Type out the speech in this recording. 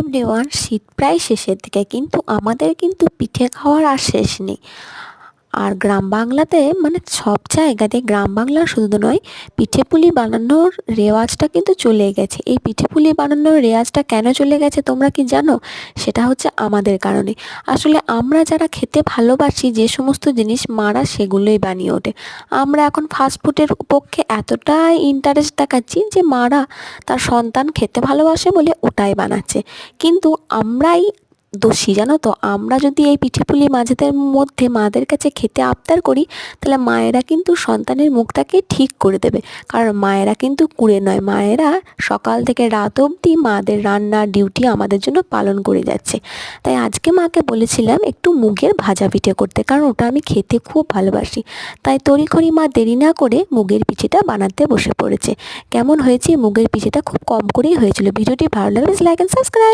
Everyone, শীত প্রায় শেষের দিকে, কিন্তু আমাদের কিন্তু পিঠে খাওয়ার আর শেষ নেই। আর গ্রাম বাংলাতে মানে সব জায়গাতে, গ্রাম বাংলা শুধু নয়, পিঠে পুলি বানানোর রেওয়াজটা কিন্তু চলে গেছে। এই পিঠে পুলি বানানোর রেওয়াজটা কেন চলে গেছে তোমরা কি জানো? সেটা হচ্ছে আমাদের কারণে। আসলে আমরা যারা খেতে ভালোবাসি যে সমস্ত জিনিস, মারা সেগুলোই বানিয়ে ওঠে। আমরা এখন ফাস্টফুডের পক্ষে এতটাই ইন্টারেস্ট দেখাচ্ছি যে মারা তার সন্তান খেতে ভালোবাসে বলে ওটাই বানাচ্ছে। কিন্তু আমরাই দোষী, জানো তো। আমরা যদি এই পিঠেপুলি মাঝেদের মধ্যে মাদের কাছে খেতে আবদার করি, তাহলে মায়েরা কিন্তু সন্তানের মুখটাকে ঠিক করে দেবে। কারণ মায়েরা কিন্তু কুঁড়ে নয়, মায়েরা সকাল থেকে রাত অবধি মাদের রান্নার ডিউটি আমাদের জন্য পালন করে যাচ্ছে। তাই আজকে মাকে বলেছিলাম একটু মুগের ভাজা পিঠে করতে, কারণ ওটা আমি খেতে খুব ভালোবাসি। তাই তড়িঘড়ি মা দেরি না করে মুগের পিঠেটা বানাতে বসে পড়েছে। কেমন হয়েছে মুগের পিঠেটা? খুব কম করেই হয়েছিল। ভিডিওটি ভালো লাগলে লাইক অ্যান্ড সাবস্ক্রাইব।